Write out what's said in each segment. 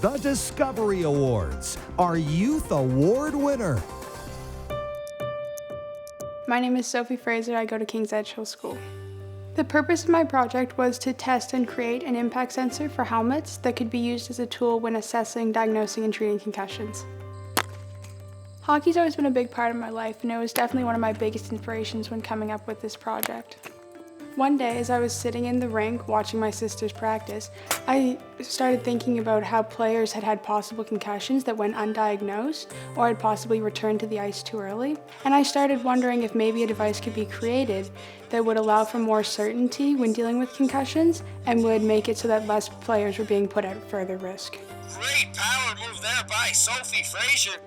the Discovery Awards, our Youth Award winner. My name is Sophie Fraser. I go to King's Edge Hill School. The purpose of my project was to test and create an impact sensor for helmets that could be used as a tool when assessing, diagnosing, and treating concussions. Hockey's always been a big part of my life, and it was definitely one of my biggest inspirations when coming up with this project. One day, as I was sitting in the rink watching my sisters practice, I started thinking about how players had had possible concussions that went undiagnosed or had possibly returned to the ice too early. And I started wondering if maybe a device could be created that would allow for more certainty when dealing with concussions and would make it so that less players were being put at further risk. Great power move there by Sophie Fraser.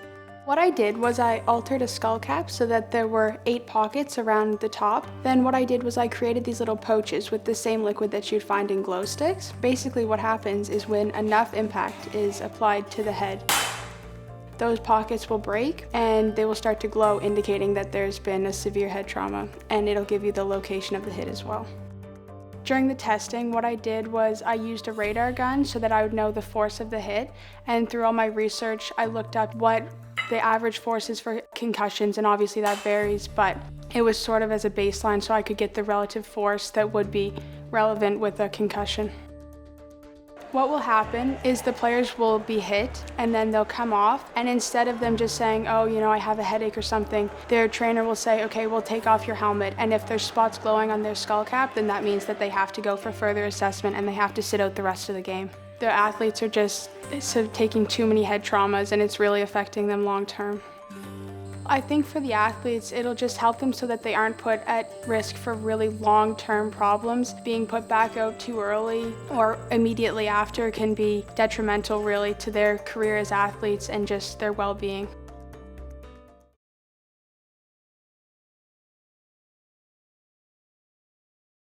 What I did was I altered a skull cap so that there were 8 pockets around the top. Then what I did was I created these little pouches with the same liquid that you'd find in glow sticks. Basically what happens is when enough impact is applied to the head, those pockets will break and they will start to glow, indicating that there's been a severe head trauma, and it'll give you the location of the hit as well. During the testing, what I did was I used a radar gun so that I would know the force of the hit, and through all my research, I looked up what the average force is for concussions, and obviously that varies, but it was sort of as a baseline so I could get the relative force that would be relevant with a concussion. What will happen is the players will be hit and then they'll come off, and instead of them just saying, oh, I have a headache or something, their trainer will say, okay, we'll take off your helmet, and if there's spots glowing on their skull cap, then that means that they have to go for further assessment and they have to sit out the rest of the game. The athletes are just taking too many head traumas, and it's really affecting them long term. I think for the athletes, it'll just help them so that they aren't put at risk for really long-term problems. Being put back out too early or immediately after can be detrimental really to their career as athletes and just their well-being.